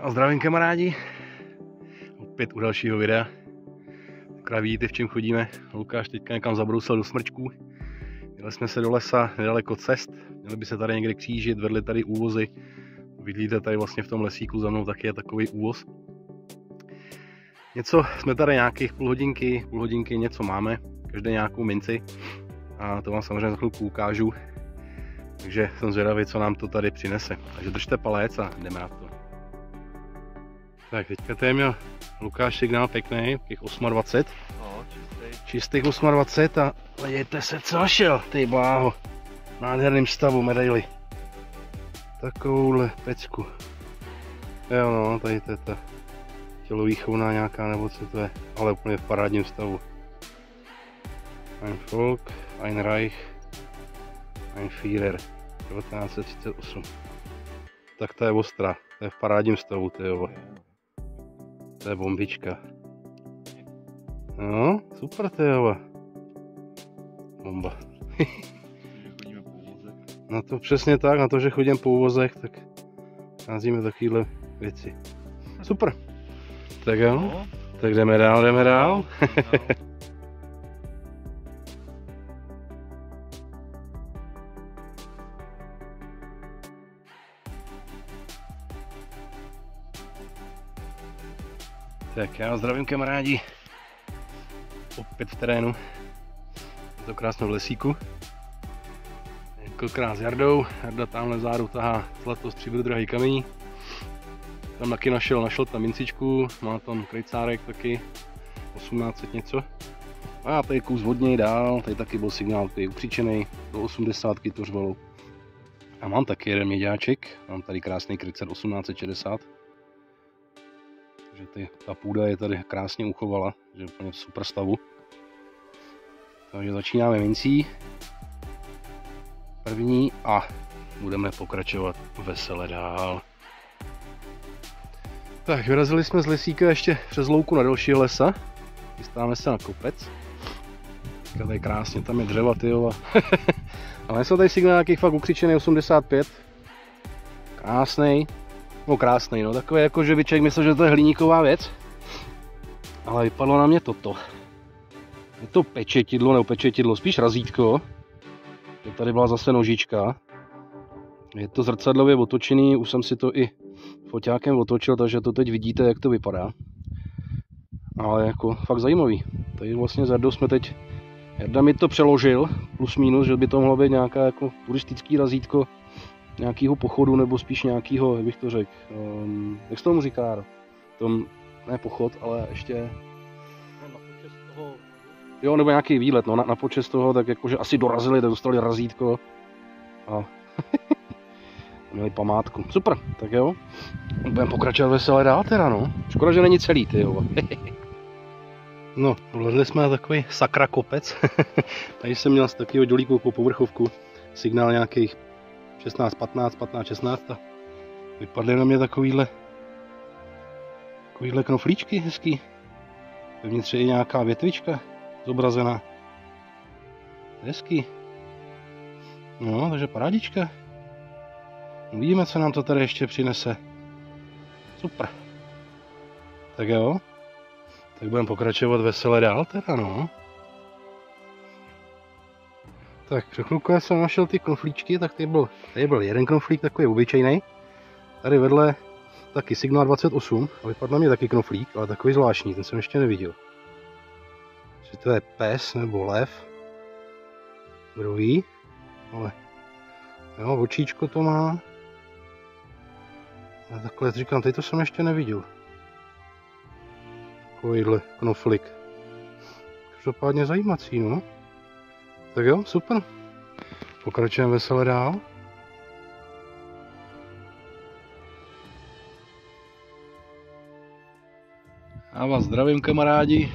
A zdravím kamarádi, opět u dalšího videa. Akorát vidíte, v čem chodíme. Lukáš teďka někam zabrousil do smrčků. Jeli jsme se do lesa nedaleko cest, měli by se tady někde křížit, vedli tady úvozy. Vidíte tady vlastně v tom lesíku za mnou taky je takový úvoz. Něco jsme tady nějakých půl hodinky něco máme, každý nějakou minci. A to vám samozřejmě za chvilku ukážu. Takže jsem zvědavý, co nám to tady přinese. Takže držte palec a jdeme na to. Tak teďka tady měl Lukáš signál pěkný, těch 28. No, Čistých 28 a hledejte se, co našel, ty bláho. V nádherném stavu medaily. Takovouhle pecku. Jo no, tady to je ta tělovýchovná nějaká, nebo co to je, ale úplně v parádním stavu. Ein Volk, Ein Reich, Ein Führer, 1938. Tak to je ostrá, to je v parádním stavu, to je. To je bombička. No, super to je. Bomba. Na to přesně tak, na to, že chodím po uvozech, tak nacházíme takovéhle věci. Super. Tak jo, no. Tak jdeme dál. Tak já zdravím kamarádi, opět v terénu, tentokrát jsme v lesíku, několikrát s Jardou, Jarda tamhle vzadu tahá zlato stříbro drahý kamení, tam taky našel tam mincičku, má tam krejcárek taky, 1800 něco, a tady kus od něj dál, tady taky byl signál, který je upříčený, do 80 to řvalo, a mám taky jeden měďáček, mám tady krásný krycer 1860. Že ta půda je tady krásně uchovala, že je úplně v super stavu. Takže začínáme mincí. První a budeme pokračovat vesele dál. Tak, vyrazili jsme z lesíka ještě přes louku na dalšího lesa. Chystáme se na kopec. Tady krásně, tam je dřeva, tyjo. Ale jsou tady signál nějakých fakt ukřičený 85. Krásnej. No krásný, no takové jako, že by člověk myslel, že to je hliníková věc. Ale vypadlo na mě toto. Je to pečetidlo, nebo pečetidlo, spíš razítko. Tady byla zase nožička. Je to zrcadlově otočený, už jsem si to i foťákem otočil, takže to teď vidíte, jak to vypadá. Ale jako fakt zajímavý. Tady vlastně s Jardou jsme teď, Jarda mi to přeložil, plus minus, že by to mohlo být nějaká jako turistický razítko nějakého pochodu, nebo spíš nějakého, jak bych to řekl, jak se tomu říká, tom, ne pochod, ale ještě, No, na počest toho... jo, nebo nějaký výlet, no, na počest toho, tak jakože asi dorazili, tak dostali razítko a měli památku. Super, tak jo, budeme pokračovat veselé dál teda, no, škoda, že není celý, ty jo. No, vlezli jsme na takový sakra kopec, tady jsem měl z takového dělíku povrchovku, signál nějakých 16, 15, a vypadly na mě takovýhle knoflíčky hezký. Vevnitř je nějaká větvička zobrazená. Hezký. No, takže parádička. Uvidíme, co nám to tady ještě přinese. Super. Tak jo. Tak budeme pokračovat vesele dál teda, no. Tak před chvilkou jsem našel ty knoflíčky, tak tady byl jeden knoflík, takový obyčejný. Tady vedle taky signál 28 a vypadl na mě taky knoflík, ale takový zvláštní, ten jsem ještě neviděl. Jestli to je pes nebo lev. Kdo ví? Ale jo, očíčko to má. A takhle říkám, tady to jsem ještě neviděl. Takovýhle knoflík. Každopádně zajímací, no. Tak jo, super. Pokračujeme vesele dál. Já vás zdravím kamarádi.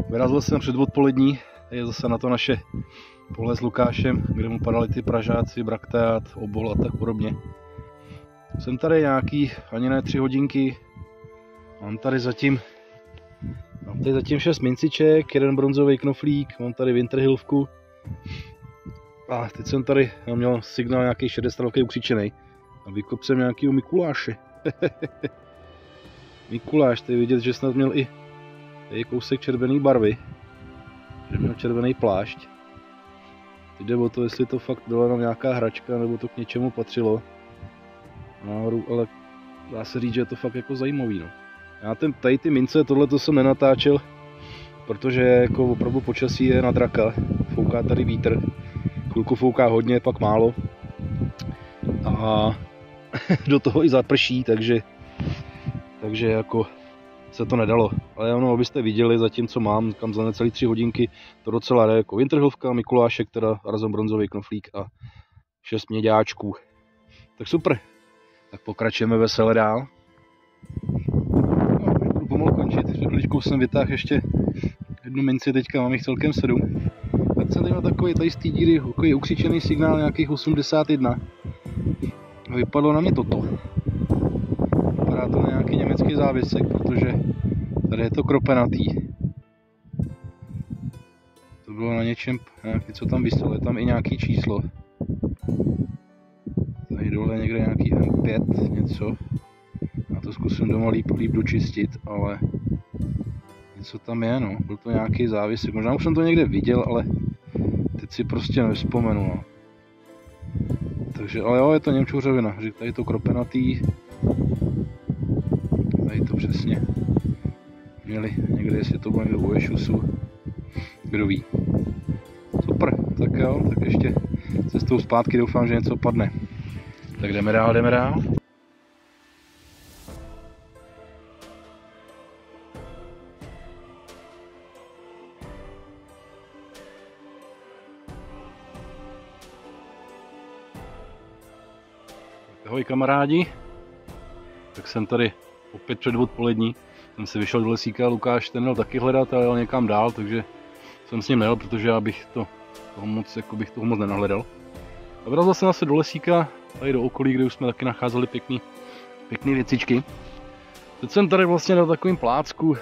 Vyrazil jsem před odpolední. Je zase na to naše pole s Lukášem, kde mu padali ty pražáci, brakteát, obol a tak podobně. Jsem tady nějaký ani ne 3 hodinky. Mám tady zatím 6 minciček, jeden bronzový knoflík, mám tady Winterhilfku. A teď jsem tady měl signál nějaký 60 ukřičený. A vykop jsem nějakýho Mikuláše. Mikuláš, to je vidět, že snad měl i tady kousek červený barvy. Že měl červený plášť. Teď jde o to, jestli to fakt byla jenom nějaká hračka, nebo to k něčemu patřilo. Náhodou, ale dá se říct, že je to fakt jako zajímavý. No. Já tady ty mince, tohle jsem nenatáčel, protože jako opravdu počasí je na draka. Fouká tady vítr. Chvilku fouká hodně, pak málo. A do toho i zaprší, takže jako se to nedalo. Ale ono, abyste viděli zatím, co mám, kam za necelý 3 hodinky, to docela jde jako Winterhofka, Mikulášek, teda Arzon bronzový knoflík a 6 měďáčků. Tak super. Tak pokračujeme vesele dál. No, budu pomalu končit. Před chviličkou jsem vytáhl ještě jednu minci, teďka mám jich celkem 7. Tak jsem tady měl takový tady z té díry takový ukřičený signál nějakých 81. A vypadlo na mě toto. Vypadá to na nějaký německý závěsek, protože tady je to kropenatý. To bylo na něčem, nějaký, co tam vyselo, je tam i nějaký číslo. Tady dole je někde nějaký M5, něco. Já to zkusím doma líp dočistit, ale něco tam je, no. Byl to nějaký závěsek, možná už jsem to někde viděl, ale teď si prostě nevzpomenu, no. Takže, ale jo, je to němčouřovina, že tady je to kropenatý. Tady to přesně měli někde, jestli to bylo někde u Ešusu, kdo ví. Super, tak jo, tak ještě cestou zpátky doufám, že něco padne. Tak jdeme dál, jdeme dál. Ahoj kamarádi, tak jsem tady opět před odpolední, jsem si vyšel do lesíka, Lukáš ten měl taky hledat, ale jel někam dál, takže jsem s ním nejel, protože já bych toho moc nenahledal. A vrazil jsem zase do lesíka, tady do okolí, kde už jsme taky nacházeli pěkný věcičky. Teď jsem tady vlastně na takovým plácku,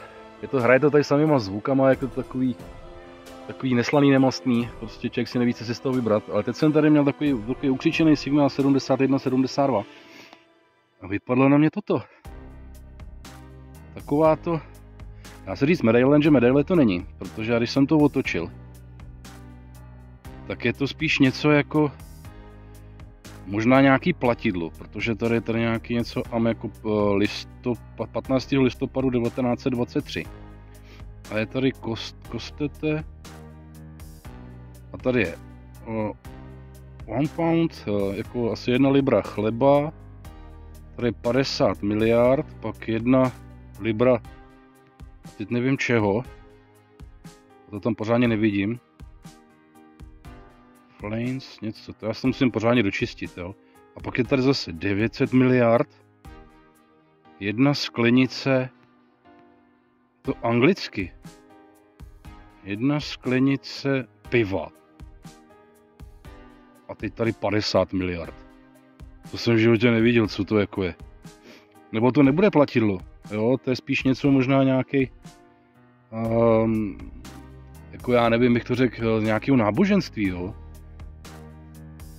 hraje to tady samýma zvukama, jako takový neslaný, nemastný, prostě člověk si neví, co si z toho vybrat, ale teď jsem tady měl takový ukřičený signál 71-72 a vypadlo na mě toto. Takováto, dá se říct medaile, že medaile to není, protože když jsem to otočil, tak je to spíš něco jako možná nějaký platidlo, protože tady je nějaký něco jako 15. listopadu 1923 a je tady kostete. A tady je 1 pound, jako asi 1 libra chleba, tady je 50 miliard, pak 1 libra, teď nevím čeho, to tam pořádně nevidím. Flames, něco, to já se musím pořádně dočistit, jo. A pak je tady zase 900 miliard, 1 sklenice, to anglicky, 1 sklenice piva. A teď tady 50 miliard. To jsem v životě neviděl, co to jako je. Nebo to nebude platidlo, jo, to je spíš něco možná nějaký, jako já nevím, bych to řekl, nějakého náboženství, jo.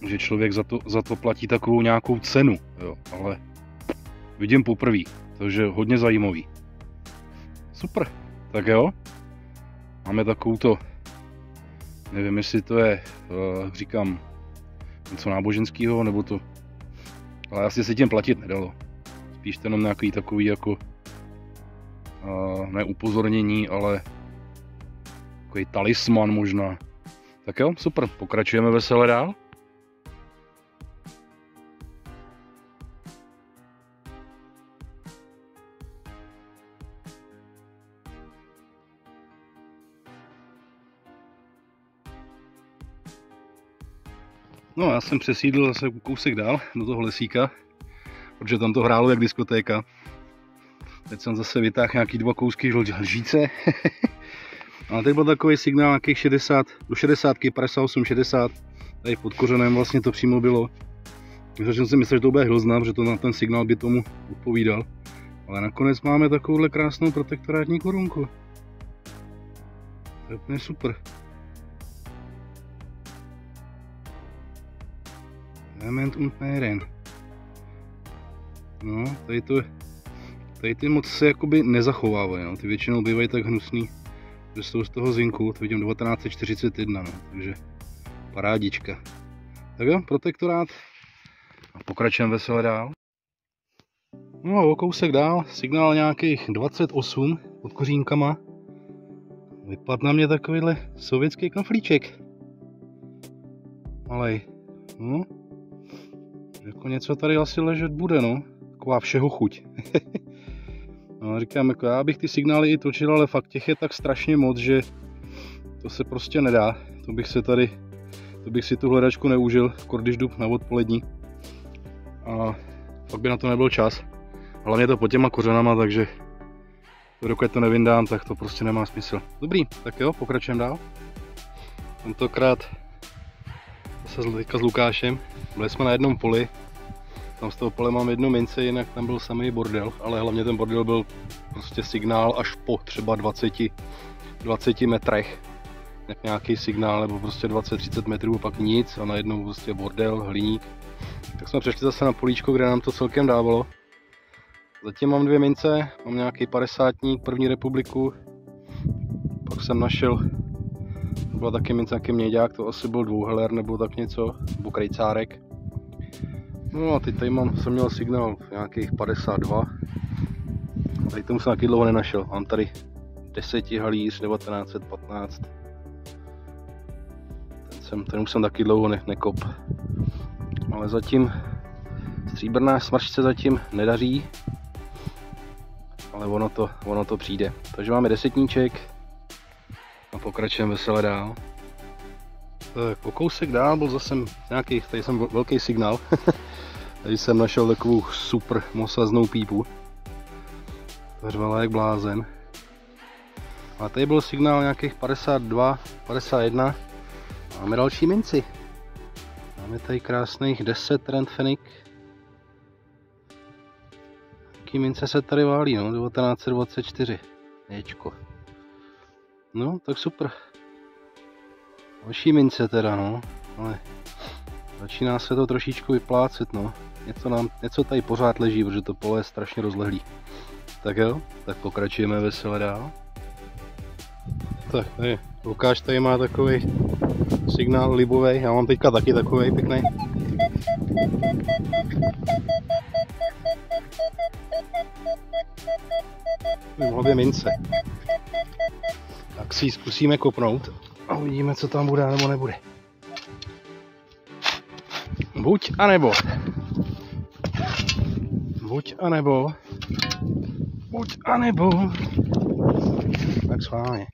Že člověk za to platí takovou nějakou cenu, jo, ale vidím poprvé, takže hodně zajímavý. Super, tak jo, máme takovouto, nevím, jestli to je, říkám, něco náboženského, nebo to, ale asi se tím platit nedalo. Spíš to jenom nějaký takový jako, ne upozornění, ale takový talisman možná. Tak jo, super, pokračujeme vesele dál. No, já jsem přesídl zase kousek dál do toho lesíka, protože tam to hrálo jak diskotéka. Teď jsem zase vytáhl nějaký 2 kousky lžíce. A teď byl takový signál nějakých 60, do 60, 58, 60. Tady pod kořenem vlastně to přímo bylo. Takže jsem si myslel, že to bude hrozná, protože to na ten signál by tomu odpovídal. Ale nakonec máme takovouhle krásnou protektorátní korunku. To je úplně super. Element und Meeren. No, tady ty moc se jakoby nezachovávají, no. Ty většinou bývají tak hnusný, že jsou z toho zinku, to vidím 1941, no. Takže parádička. Tak jo, protektorát. A pokračujeme vesele dál. No, o kousek dál, signál nějakých 28 pod kořínkama. Vypadl na mě takovýhle sovětský knoflíček. Malej. No. Jako něco tady asi ležet bude, no. Taková všeho chuť. No, říkám, jako já bych ty signály i točil, ale fakt těch je tak strašně moc, že to se prostě nedá. To bych si tu hledačku neužil, když jdu na odpolední. A pak by na to nebyl čas. Hlavně to pod těma kořenama, takže dokud to nevyndám, tak to prostě nemá smysl. Dobrý, tak jo, pokračujeme dál. Tentokrát zase s Lukášem. Byli jsme na jednom poli. Tam z toho pole mám jednu mince, jinak tam byl samý bordel, ale hlavně ten bordel byl prostě signál až po třeba 20 metrech. Nějaký signál, nebo prostě 20-30 metrů, pak nic a najednou prostě bordel, hliník. Tak jsme přešli zase na políčko, kde nám to celkem dávalo. Zatím mám 2 mince, mám nějaký 50 první republiku. Pak jsem našel, to byla taky mince, nějaký měďák, to asi byl dvouheler nebo tak něco, nebo krejcárek. No a teď tady jsem měl signál nějakých 52. Tady tomu jsem taky dlouho nenašel, mám tady 10 halíř 1915. Ten už jsem taky dlouho nekop. Ale zatím stříbrná smršť se zatím nedaří. Ale ono to přijde. Takže máme desetníček a pokračujeme vesele dál. Tak o kousek dál byl zase nějaký, tady jsem velký signál. Tady jsem našel takovou super mosaznou pípu. Řvala jak blázen. A tady byl signál nějakých 52, 51. Máme další minci. Máme tady krásných 10 Trendfenik. Taký mince se tady válí, no, 1924. Ječko. No, tak super. Další mince teda, no, ale začíná se to trošičku vyplácet, no. Něco tady pořád leží, protože to pole je strašně rozlehlý. Tak jo, tak pokračujeme vesele dál. Tak tady, Lukáš tady má takový signál libovej, já mám teďka taky takový pěkný. Mám 2 mince. Tak si ji zkusíme kopnout a uvidíme, co tam bude nebo nebude. Buď a nebo. Buď a nebo. Buď a nebo. Tak schválně.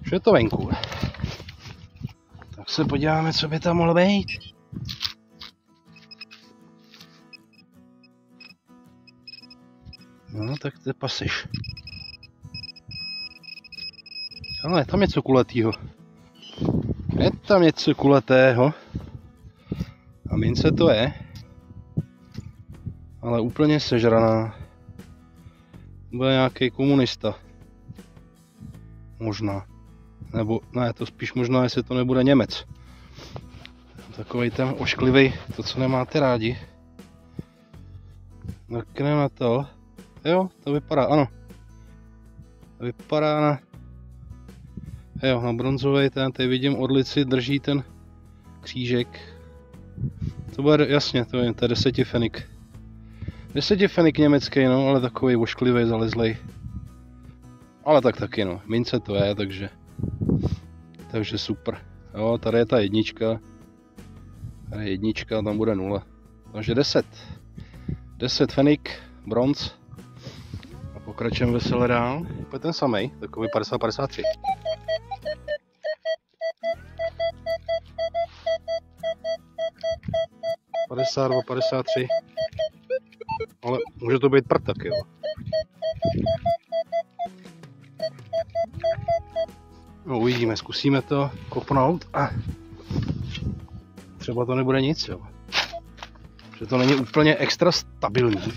Už je to venku. Tak se podíváme, co by tam mohlo být. No, tak to paseš. Ale je tam něco kulatýho. Je tam něco kulatého. A mince to je. Ale úplně sežraná. Bude nějaký komunista. Možná. Nebo ne, to spíš možná, jestli to nebude Němec. Takovej ten ošklivý, to co nemáte rádi. Mrkneme na to. Jo, to vypadá, ano. To vypadá na... Jo, na bronzovej ten, tady vidím orlici, drží ten křížek. To bude, jasně, to je 10 fenik. 10 fenik německý, no, ale takový ošklivý, zalezlej. Ale tak taky, no, mince to je, takže super. Jo, tady je ta jednička. Tady je jednička, tam bude 0. Takže 10. 10 fenik, bronz. A pokračujeme vesele dál. To je ten samej, takový 50-53. (52, 53). Ale může to být prd taky, jo. No uvidíme, zkusíme to kopnout a třeba to nebude nic, jo. Že to není úplně extra stabilní,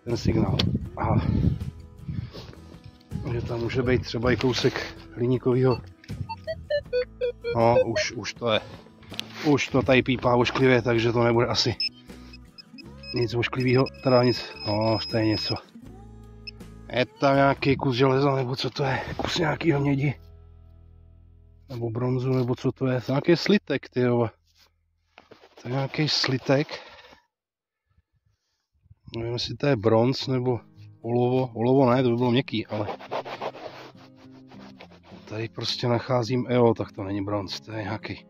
ten signál. Aha. Že tam může být třeba i kousek hliníkového. No, už to je. Už to tady pípá ošklivě, takže to nebude asi nic ošklivého, teda nic, no to je něco. Je tam nějaký kus železa, nebo co to je, kus nějakýho mědi. Nebo bronzu, nebo co to je, to je nějaký slitek, tyjo. To je nějaký slitek. Nevím, jestli to je bronz, nebo olovo, olovo ne, to by bylo měkký, ale tady prostě nacházím, jo, tak to není bronz, to je nějaký.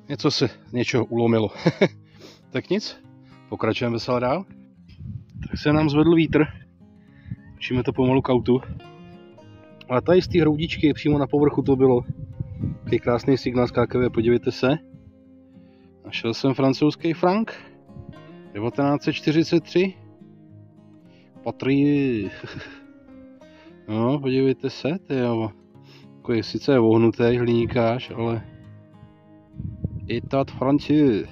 Něco se z něčeho ulomilo. Tak nic, pokračujeme veselé dál. Tak se nám zvedl vítr. Učíme to pomalu k autu. A tady z té hroudičky přímo na povrchu to bylo. Takový krásný signál skákavý, podívejte se. Našel jsem francouzský frank. 1943. Patrie. No, podívejte se, tyjo. Takový sice je vohnutý hliníkář, ale État Francieux.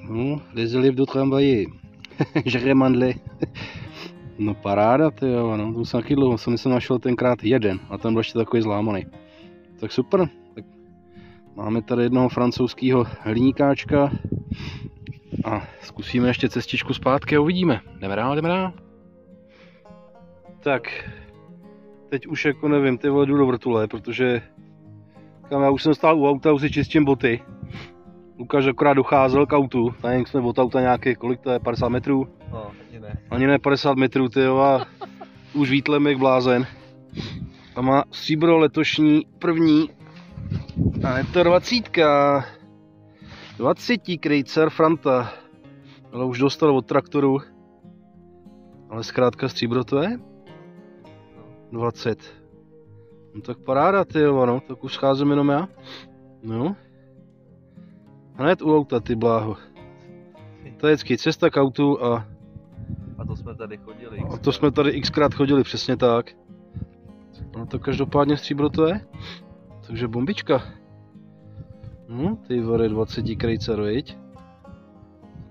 No, les élèves de travailler. Žere mandle. No paráda, tyjo, no, to jsem taky dlouho, jsem našel tenkrát jeden a ten byl ještě takový zlámaný. Tak super, tak máme tady jednoho francouzského hliníkáčka a zkusíme ještě cestičku zpátky a uvidíme. Jdeme dál. Tak, teď už jako nevím, ty vole, jdu do vrtule, protože já už jsem stál u auta, už si čistím boty. Lukáš akorát docházel k autu, tady jsme od auta nějaký, kolik to je, 50 metrů? No, Ani ne 50 metrů, tyjo, a už vítlem jak blázen. A má stříbro letošní první. A je to 20. 20 Krejcar Franta. Ale už dostal od traktoru. Ale zkrátka stříbro to je? 20. No tak paráda, tyjo, no, tak už scházím jenom já. No. Hned u auta, ty bláho. To je vždycky cesta k autu a to jsme tady chodili. A to jsme tady xkrát chodili, přesně tak. No to každopádně stříbro to je. Takže bombička. No, ty vore 20 Krejcar, viď?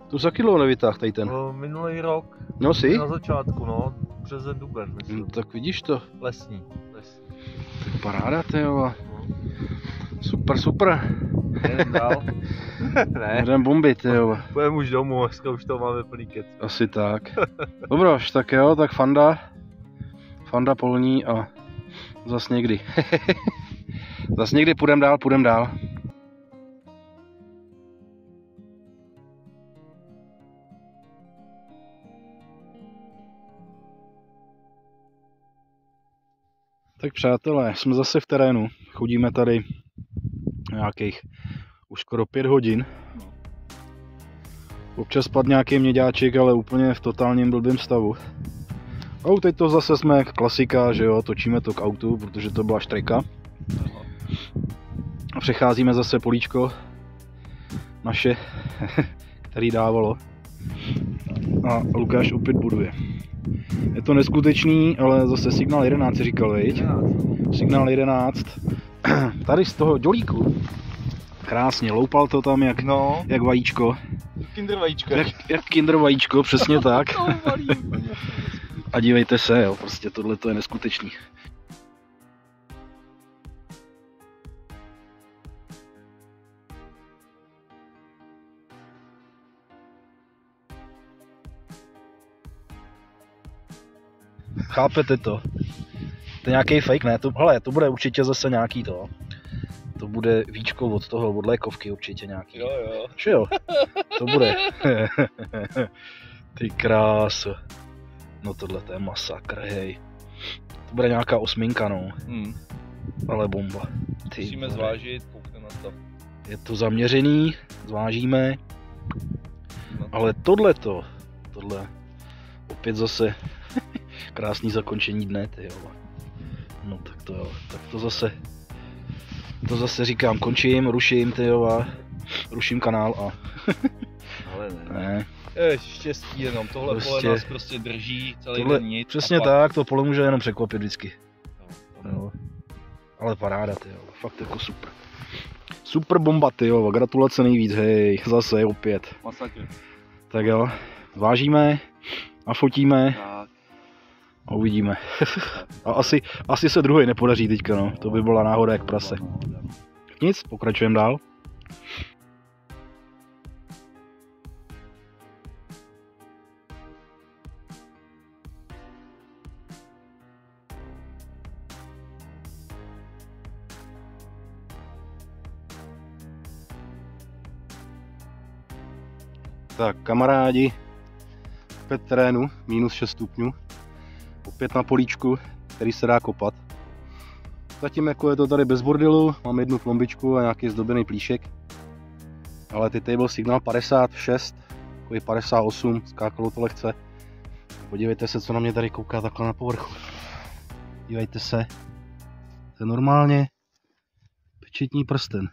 Tu za kilo nevytáh tady ten. No, minulý rok. No si? Na začátku, no. Březen, duben, myslím. No, tak vidíš to. Lesní. Tak paráda, tyjo. Super. Jdem dál. Ne. Jdem bombit, tyjo. Půjdeme už domů, dneska už to máme plný kec. Asi tak. Dobroš, tak jo, tak Fanda polní a zas někdy. Zas někdy půjdem dál. Tak přátelé, jsme zase v terénu. Chodíme tady nějakých už skoro 5 hodin. Občas padl nějaký měďáček, ale úplně v totálním blbým stavu. A teď to zase jsme klasika, že jo, točíme to k autu, protože to byla štreka. A přecházíme zase políčko naše, který dávalo. A Lukáš opět buduje. Je to neskutečný, ale zase signál 11 říkal, viď? Signál 11. Tady z toho dělíku. Krásně, loupal to tam jak vajíčko. Kinder vajíčko. Jak kinder vajíčko, přesně tak. A dívejte se, jo, prostě tohle to je neskutečný. Chápete to? To je nějaký fake, ne? To bude určitě zase nějaký to. To bude víčko od toho, od lékovky určitě nějaký. Jo. Že jo? To bude. Ty kráso. No tohle to je masakr, hej. To bude nějaká 8, no. Ale bomba. Ty musíme zvážit, koukneme na to. Je to zaměřený, zvážíme. No. Ale tohle opět zase krásný zakončení dne, ty jo. No tak to jo, tak to zase říkám, končím, ruším, ty jo, a ruším kanál a ale ne. Je štěstí jenom, tohle pole nás prostě drží celý den nic. Přesně tak, to pole může jenom překvapit vždycky. No. Ale paráda, ty jo, fakt jako super. Super bomba, ty jo, gratulace nejvíc, hej, zase opět. Masakr. Tak jo, vážíme a fotíme a uvidíme. A asi se druhý nepodaří teďka, no, to by byla náhoda jak prase. Nic, pokračujeme dál. Tak kamarádi, opět terénu, minus 6 stupňů, opět na políčku, který se dá kopat. Zatím jako je to tady bez bordelu, mám jednu plombičku a nějaký zdobený plíšek. Ale ty table signál 56, takový 58, skákalo to lehce. Podívejte se, co na mě tady kouká takhle na povrchu. Dívejte se, to je normálně pečetní prsten.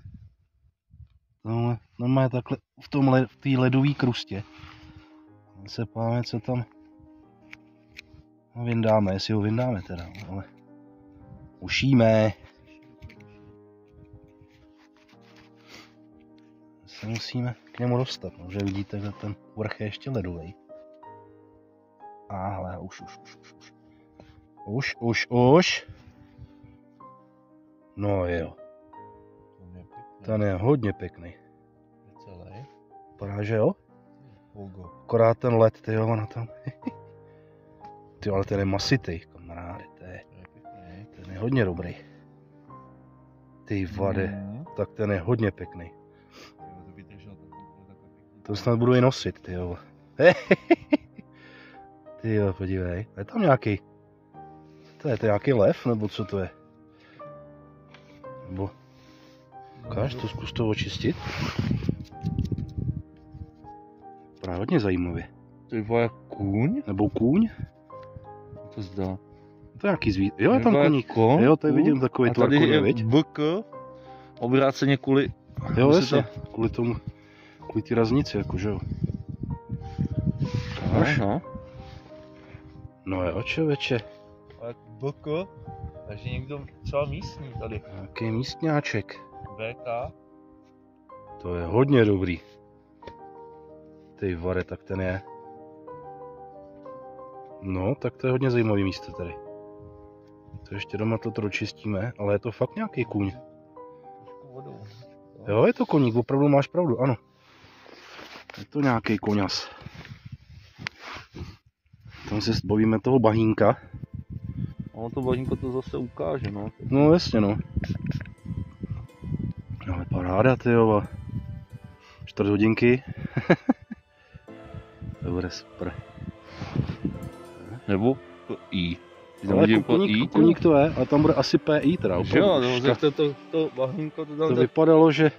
No má takhle v té ledové krustě. Se páme, co tam vyndáme, jestli ho vyndáme teda, ale ušíme. Se musíme k němu dostat, no, že vidíte, že ten vrch je ještě ledový. Ahle, už. No jo. Ten je hodně pěkný. Vypadá, že jo? Akorát ten led, tyjo, na tom. Ty, ale ten je masitej, kamaráde, ten je hodně dobrý. Ty vade, tak ten je hodně pěkný. To snad budu i nosit, tyjo. Tyjo, podívej, je tam nějaký, to je nějaký lev, nebo co to je? Nebo, ukáž to, zkus to očistit. Právě hodně zajímavě. To je kůň? Nebo kůň? To zdá. To je nějaký zvíř. Jo, je tam koník. Jo, tady vidím takový tvar koně, viď? BK, obráceně kvůli... Jo, jasně, kvůli tomu, kvůli ty raznici, jakože jo. No. No jo, člověče. Ale BK, takže někdo třeba místní tady. Jaký místňáček. VK. To je hodně dobrý. Ty vare, tak ten je. No, tak to je hodně zajímavý místo tady. To ještě doma to dočistíme, ale je to fakt nějaký kůň. Jo, je to koník, opravdu máš pravdu, ano. Je to nějaký koňas. Tam se zbavíme toho bahínka. No, to bahínko to zase ukáže, no. No, jasně, no. Ale paráda, tyjo. 4 hodinky. To bude super. Nebo PI. Ale koník to je, ale tam bude asi PI teda. Jo, no, to bahínko to tam... To vypadalo, že...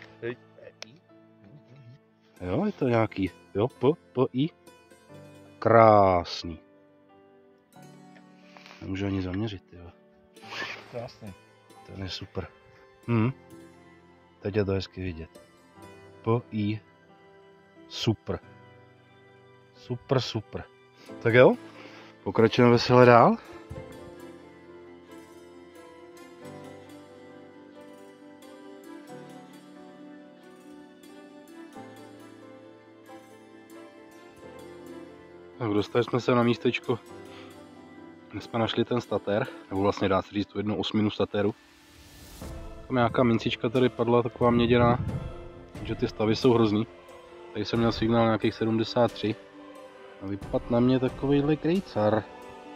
Jo, je to nějaký, jo, PI. Krásný. Nemůžu ani zaměřit, jo. Krásný. Ten je super. Teď je to hezky vidět. PI. Super. Super. Tak jo, pokračujeme veselé dál. Tak dostali jsme se na místečko, kde jsme našli ten statér, nebo vlastně dá se říct tu jednu osminu statéru. Tam nějaká mincička tady padla, taková měděná, že ty stavy jsou hrozný. Tady jsem měl signál nějakých 73 a vypadl na mě takovejhle krejcar,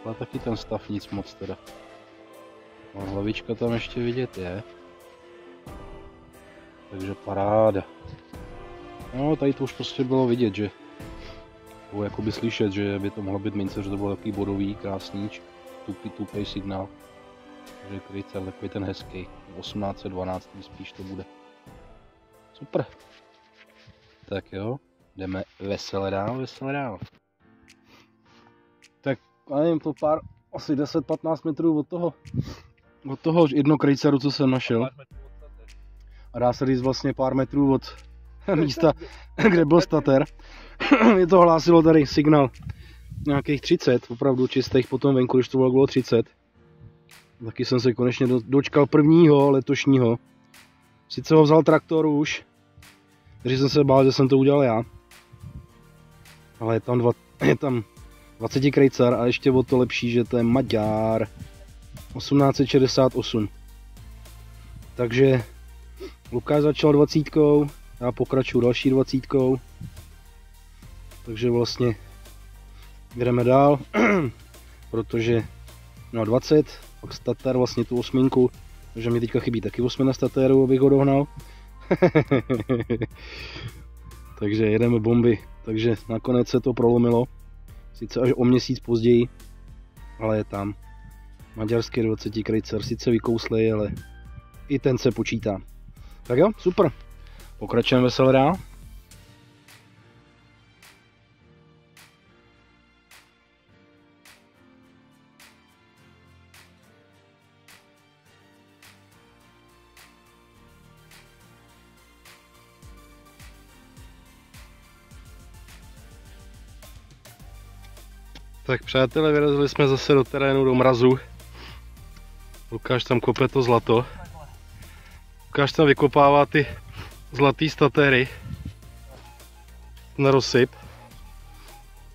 ale taky ten stav nic moc teda. A hlavička tam ještě vidět je, takže paráda. No, tady to už prostě bylo vidět, že bylo jakoby slyšet, že by to mohlo být mince, že to bylo takový bodový, krásný, tupý signál. Takže krejcar takový ten hezký, 1812 spíš to bude. Super. Tak jo, jdeme vesele dál. Tak, já nevím, to pár, asi 10-15 metrů od toho jednokrejcaru, co jsem našel. A dá se říct vlastně pár metrů od místa, kde byl statér. Mě to hlásilo tady signál nějakých 30, opravdu čistých, potom venku, když to bylo 30. Taky jsem se konečně dočkal prvního letošního. Sice ho vzal traktor už, takže jsem se bál, že jsem to udělal já. Ale je tam 20 krejcar a ještě o to lepší, že to je Maďar. 1868. Takže Lukáš začal 20, Já pokračuju další 20. Takže vlastně jdeme dál, protože no 20, pak statér vlastně tu 8, takže mi teďka chybí taky 8 na statéru, abych ho dohnal. Takže jedeme bomby, takže nakonec se to prolomilo, sice až o měsíc později, ale je tam. Maďarský 20 krejcer, sice vykouslej, ale i ten se počítá. Tak jo, super, pokračujeme veselé dál. Tak přátelé, vyrazili jsme zase do terénu, do mrazu. Lukáš tam kope to zlato. Lukáš tam vykopává ty zlatý statéry na rozsyp.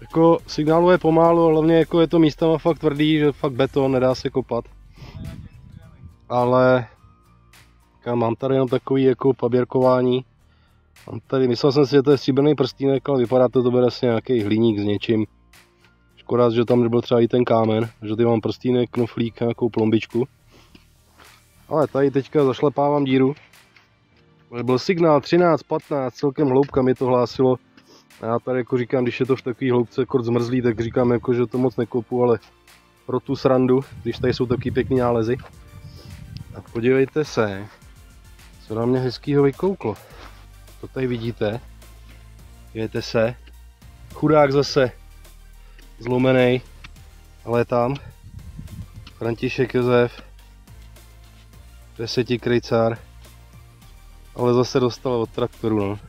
Jako signáluje pomálu, hlavně jako je to místama fakt tvrdý, že fakt beton, nedá se kopat. Ale mám tady jenom takový jako paběrkování. Mám tady, myslel jsem si, že to je stříbrný prstínek, ale vypadá to bude asi nějaký hliník s něčím. Škoda, že tam nebyl třeba i ten kámen, že tady mám prstínek, knoflík, nějakou plombičku. Ale tady teďka zašlepávám díru. Byl signál 13, 15, celkem hloubka mi to hlásilo. A já tady jako říkám, když je to v takové hloubce kort zmrzlý, tak říkám jako, že to moc nekopu, ale pro tu srandu, když tady jsou taky pěkný nálezy. A podívejte se, co na mě hezkýho vykouklo. To tady vidíte. Podívejte se. Chudák zase zlomený, ale tam František Josef, 10 krejcár, ale zase dostal od traktoru, no.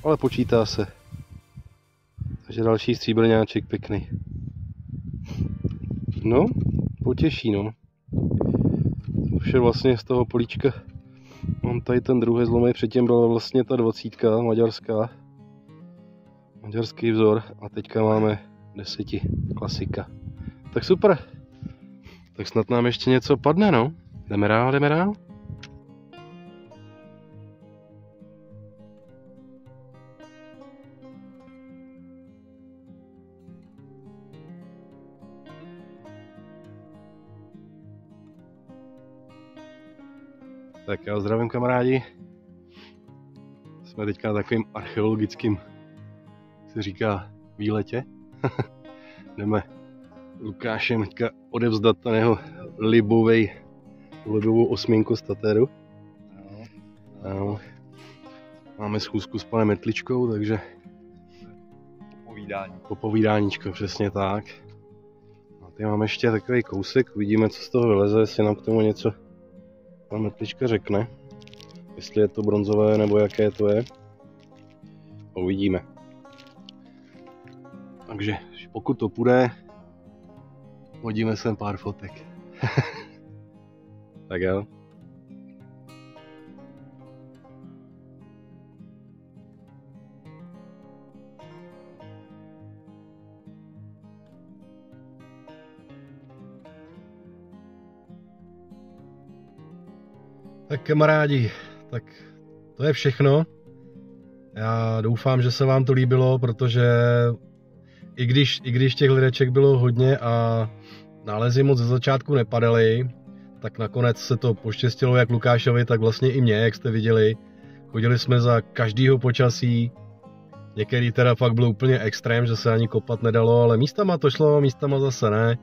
Ale počítá se. Takže další stříbrňáček pěkný. No, potěší, no. Vše vlastně z toho políčka. Mám tady ten druhý zlomek, předtím byla vlastně ta 20 maďarská. Maďarský vzor a teďka máme 10 klasika. Tak super. Tak snad nám ještě něco padne, no. Jdeme dál, jdeme dál. Tak já zdravím kamarádi. Jsme teďka na takovým archeologickým, se říká, výletě. Jdeme Lukášem teďka odevzdat ten jeho libovou 8 statéru. No. Máme schůzku s panem Metličkou, takže popovídáníčko, přesně tak. A tady máme ještě takový kousek, uvidíme, co z toho vyleze, jestli nám k tomu něco pan Metlička řekne. Jestli je to bronzové, nebo jaké to je. Uvidíme. Takže pokud to půjde, hodíme sem pár fotek. Tak jo. Tak kamarádi, tak to je všechno. Já doufám, že se vám to líbilo, protože i když těch lideček bylo hodně a nálezy moc ze začátku nepadaly, tak nakonec se to poštěstilo jak Lukášovi, tak vlastně i mně, jak jste viděli. Chodili jsme za každýho počasí, některý teda fakt byl úplně extrém, že se ani kopat nedalo, ale místama to šlo, místama zase ne,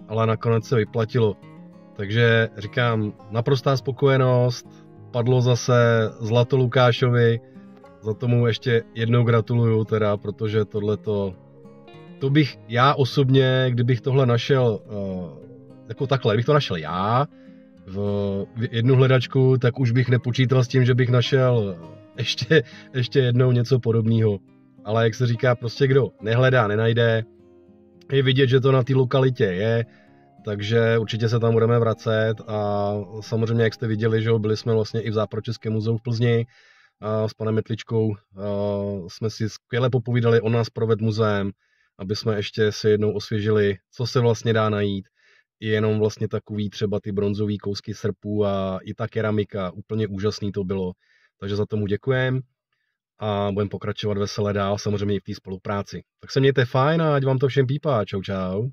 ale nakonec se vyplatilo. Takže říkám, naprostá spokojenost, padlo zase zlato Lukášovi, za tomu ještě jednou gratuluju teda, protože tohleto, to bych já osobně, kdybych tohle našel jako takhle, kdybych to našel já v jednu hledačku, tak už bych nepočítal s tím, že bych našel ještě jednou něco podobného. Ale jak se říká, prostě kdo nehledá, nenajde, je vidět, že to na té lokalitě je, takže určitě se tam budeme vracet a samozřejmě, jak jste viděli, že byli jsme vlastně i v Západočeském muzeu v Plzni a s panem Metličkou jsme si skvěle popovídali, on nás provedl muzeem, aby jsme ještě si jednou osvěžili, co se vlastně dá najít. I jenom vlastně takový třeba ty bronzový kousky srpů a i ta keramika, úplně úžasný to bylo. takže za tomu děkujem a budeme pokračovat veselé dál, samozřejmě i v té spolupráci. Tak se mějte fajn a ať vám to všem pípá. Čau, čau.